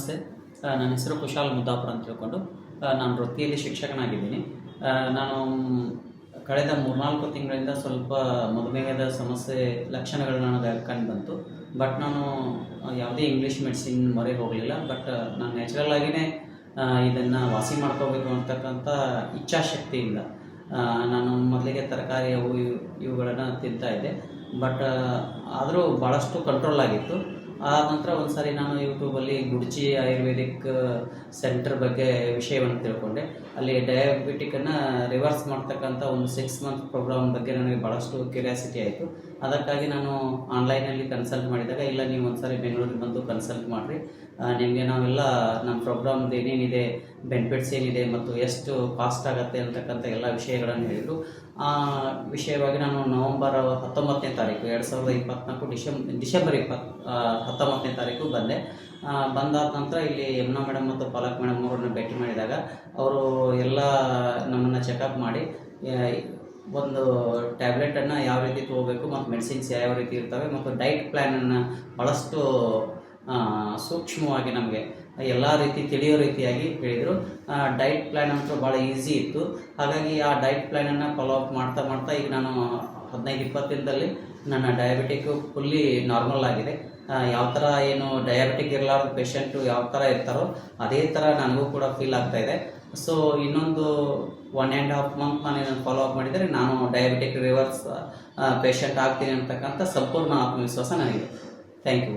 ನಮಸ್ತೆ. ನನ್ನ ಹೆಸರು ಕುಶಾಲ್ ಮುದ್ದಾಪುರ ಅಂತ ತಿಳ್ಕೊಂಡು ನಾನು ವೃತ್ತಿಯಲ್ಲಿ ಶಿಕ್ಷಕನಾಗಿದ್ದೀನಿ. ನಾನು ಕಳೆದ 3-4 ತಿಂಗಳಿಂದ ಸ್ವಲ್ಪ ಮಧುಮೇಹದ ಸಮಸ್ಯೆ ಲಕ್ಷಣಗಳು ನನಗೆ ಕಂಡು ಬಂತು. ಬಟ್ ನಾನು ಯಾವುದೇ ಇಂಗ್ಲೀಷ್ ಮೆಡಿಸಿನ್ ಮೊರೆ ಹೋಗಲಿಲ್ಲ. ಬಟ್ ನಾನು ನ್ಯಾಚುರಲ್ ಆಗಿಯೇ ಇದನ್ನು ವಾಸಿ ಮಾಡ್ಕೋಬೇಕು ಅಂತಕ್ಕಂಥ ಇಚ್ಛಾಶಕ್ತಿ ಇಲ್ಲ. ನಾನು ಮೊದಲಿಗೆ ತರಕಾರಿ ಇವುಗಳನ್ನು ತಿಂತಾಯಿದ್ದೆ. ಬಟ್ ಆದರೂ ಭಾಳಷ್ಟು ಕಂಟ್ರೋಲ್ ಆಗಿತ್ತು. ಆ ನಂತರ ಒಂದು ಸಾರಿ ನಾನು ಯೂಟ್ಯೂಬಲ್ಲಿ ಗುಡ್ಚಿ ಆಯುರ್ವೇದಿಕ್ ಸೆಂಟರ್ ಬಗ್ಗೆ ವಿಷಯವನ್ನು ತಿಳ್ಕೊಂಡೆ. ಅಲ್ಲಿ ಡಯಾಬಿಟಿಕನ್ನು ರಿವರ್ಸ್ ಮಾಡ್ತಕ್ಕಂಥ ಒಂದು 6 ಮಂತ್ ಪ್ರೋಗ್ರಾಮ್ ಬಗ್ಗೆ ನನಗೆ ಭಾಳಷ್ಟು ಕ್ಯೂರಿಯಾಸಿಟಿ ಆಯಿತು. ಅದಕ್ಕಾಗಿ ನಾನು ಆನ್ಲೈನಲ್ಲಿ ಕನ್ಸಲ್ಟ್ ಮಾಡಿದಾಗ, ಇಲ್ಲ ನೀವು ಒಂದು ಸಾರಿ ಬೆಂಗಳೂರಿಗೆ ಬಂದು ಕನ್ಸಲ್ಟ್ ಮಾಡಿರಿ, ನಿಮಗೆ ನಾವೆಲ್ಲ ನಮ್ಮ ಪ್ರೋಗ್ರಾಮ್ದು ಏನೇನಿದೆ, ಬೆನಿಫಿಟ್ಸ್ ಏನಿದೆ ಮತ್ತು ಎಷ್ಟು ಕಾಸ್ಟ್ ಆಗುತ್ತೆ ಅಂತಕ್ಕಂಥ ಎಲ್ಲ ವಿಷಯಗಳನ್ನು ಹೇಳಿದರು. ಆ ವಿಷಯವಾಗಿ ನಾನು ನವಂಬರ್ 19ನೇ ತಾರೀಕು 2024 ಡಿಸೆಂಬರ್ 19ನೇ ತಾರೀಕು ಬಂದೆ. ಬಂದಾದ ನಂತರ ಇಲ್ಲಿ ಯಮುನಾ ಮೇಡಮ್ ಮತ್ತು ಪಾಲಕ್ ಮೇಡಮ್ ಅವರನ್ನು ಭೇಟಿ ಮಾಡಿದಾಗ ಅವರು ಎಲ್ಲ ನಮ್ಮನ್ನು ಚೆಕಪ್ ಮಾಡಿ ಒಂದು ಟ್ಯಾಬ್ಲೆಟನ್ನು ಯಾವ ರೀತಿ ತೊಗೋಬೇಕು ಮತ್ತು ಮೆಡಿಸಿನ್ಸ್ ಯಾವ ರೀತಿ ಇರ್ತವೆ ಮತ್ತು ಡೈಟ್ ಪ್ಲ್ಯಾನನ್ನು ಭಾಳಷ್ಟು ಸೂಕ್ಷ್ಮವಾಗಿ ನಮಗೆ ಎಲ್ಲ ರೀತಿ ತಿಳಿಯೋ ರೀತಿಯಾಗಿ ಹೇಳಿದರು. ಡೈಟ್ ಪ್ಲ್ಯಾನ್ ಅಂತೂ ಭಾಳ ಈಸಿ ಇತ್ತು. ಹಾಗಾಗಿ ಆ ಡೈಟ್ ಪ್ಲ್ಯಾನನ್ನು ಫಾಲೋ ಅಪ್ ಮಾಡ್ತಾ ಈಗ ನಾನು 15-20 ದಿನದಲ್ಲಿ ನನ್ನ ಡಯಾಬಿಟಿಕ್ಕು ಫುಲ್ಲಿ ನಾರ್ಮಲ್ ಆಗಿದೆ. ಯಾವ ಥರ ಏನು ಡಯಾಬಿಟಿಕ್ ಇರಲಾರ್ದ ಪೇಷಂಟು ಯಾವ ಥರ ಇರ್ತಾರೋ ಅದೇ ಥರ ನನಗೂ ಕೂಡ ಫೀಲ್ ಆಗ್ತಾಯಿದೆ. ಸೊ ಇನ್ನೊಂದು 1.5 ಮಂತ್ ನಾನು ಇದನ್ನು ಫಾಲೋ ಅಪ್ ಮಾಡಿದರೆ ನಾನು ಡಯಾಬಿಟಿಕ್ ರಿವರ್ಸ್ ಪೇಷಂಟ್ ಆಗ್ತೀನಿ ಅಂತಕ್ಕಂಥ ಸಂಪೂರ್ಣ ಆತ್ಮವಿಶ್ವಾಸ ನನಗಿದೆ. Thank you.